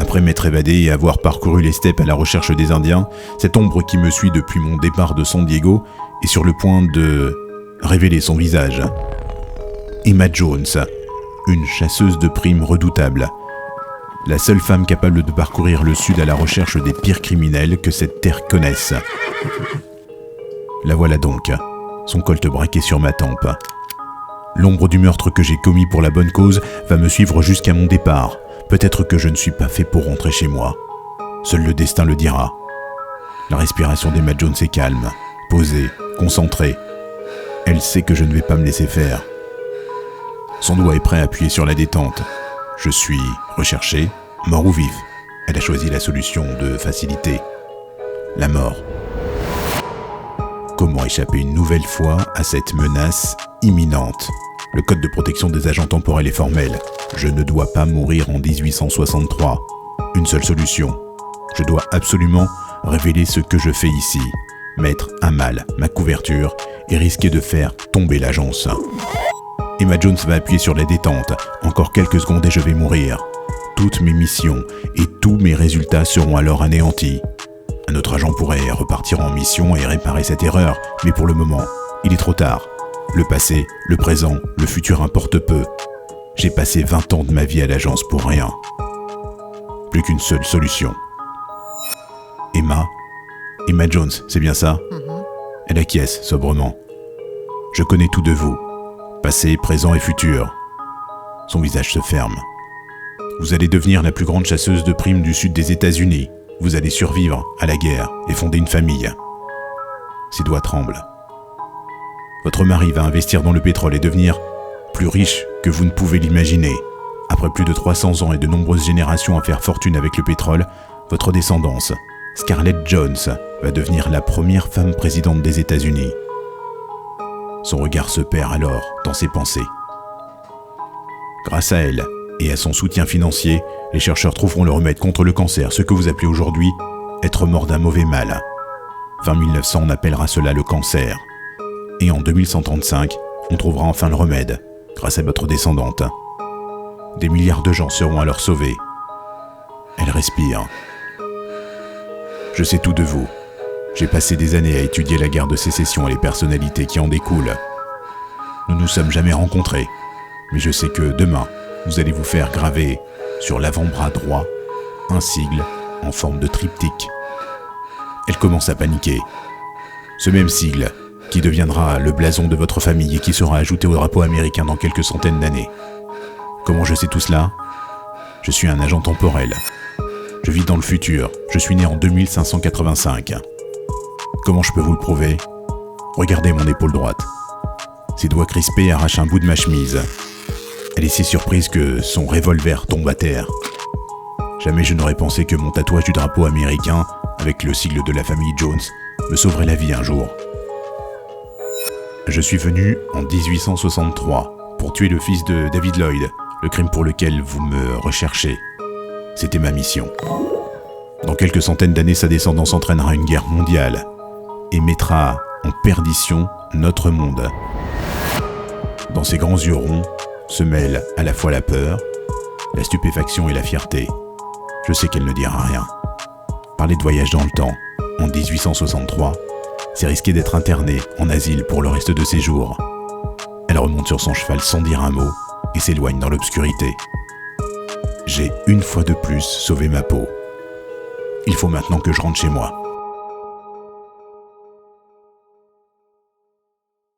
Après m'être évadé et avoir parcouru les steppes à la recherche des Indiens, cette ombre qui me suit depuis mon départ de San Diego est sur le point de révéler son visage. Emma Jones, une chasseuse de primes redoutable. La seule femme capable de parcourir le sud à la recherche des pires criminels que cette terre connaisse. La voilà donc, son colt braqué sur ma tempe. L'ombre du meurtre que j'ai commis pour la bonne cause va me suivre jusqu'à mon départ. Peut-être que je ne suis pas fait pour rentrer chez moi. Seul le destin le dira. La respiration d'Emma Jones est calme, posée, concentrée. Elle sait que je ne vais pas me laisser faire. Son doigt est prêt à appuyer sur la détente. Je suis recherché, mort ou vif. Elle a choisi la solution de facilité. La mort. Comment échapper une nouvelle fois à cette menace imminente ? Le code de protection des agents temporels est formel. Je ne dois pas mourir en 1863. Une seule solution. Je dois absolument révéler ce que je fais ici. Mettre à mal ma couverture et risquer de faire tomber l'agence. Emma Jones va appuyer sur la détente. Encore quelques secondes et je vais mourir. Toutes mes missions et tous mes résultats seront alors anéantis. Un autre agent pourrait repartir en mission et réparer cette erreur, mais pour le moment, il est trop tard. Le passé, le présent, le futur importe peu. J'ai passé 20 ans de ma vie à l'agence pour rien. Plus qu'une seule solution. Emma Jones, c'est bien ça ? Elle acquiesce sobrement. Je connais tout de vous. Passé, présent et futur. Son visage se ferme. Vous allez devenir la plus grande chasseuse de primes du sud des États-Unis. Vous allez survivre à la guerre et fonder une famille. Ses doigts tremblent. Votre mari va investir dans le pétrole et devenir plus riche que vous ne pouvez l'imaginer. Après plus de 300 ans et de nombreuses générations à faire fortune avec le pétrole, votre descendance, Scarlett Jones, va devenir la première femme présidente des États-Unis. Son regard se perd alors dans ses pensées. Grâce à elle et à son soutien financier, les chercheurs trouveront le remède contre le cancer, ce que vous appelez aujourd'hui être mort d'un mauvais mal. Fin 1900, on appellera cela le cancer. Et en 2135, on trouvera enfin le remède, grâce à votre descendante. Des milliards de gens seront alors sauvés. Elle respire. Je sais tout de vous. J'ai passé des années à étudier la guerre de sécession et les personnalités qui en découlent. Nous ne nous sommes jamais rencontrés, mais je sais que demain, vous allez vous faire graver sur l'avant-bras droit un sigle en forme de triptyque. Elle commence à paniquer. Ce même sigle qui deviendra le blason de votre famille et qui sera ajouté au drapeau américain dans quelques centaines d'années. Comment je sais tout cela ? Je suis un agent temporel. Je vis dans le futur. Je suis né en 2585. Comment je peux vous le prouver ? Regardez mon épaule droite. Ses doigts crispés arrachent un bout de ma chemise. Elle est si surprise que son revolver tombe à terre. Jamais je n'aurais pensé que mon tatouage du drapeau américain, avec le sigle de la famille Jones, me sauverait la vie un jour. Je suis venu en 1863 pour tuer le fils de David Lloyd, le crime pour lequel vous me recherchez. C'était ma mission. Dans quelques centaines d'années, sa descendance entraînera une guerre mondiale et mettra en perdition notre monde. Dans ses grands yeux ronds se mêlent à la fois la peur, la stupéfaction et la fierté. Je sais qu'elle ne dira rien. Parler de voyage dans le temps, en 1863, c'est risquer d'être internée en asile pour le reste de ses jours. Elle remonte sur son cheval sans dire un mot et s'éloigne dans l'obscurité. J'ai une fois de plus sauvé ma peau. Il faut maintenant que je rentre chez moi.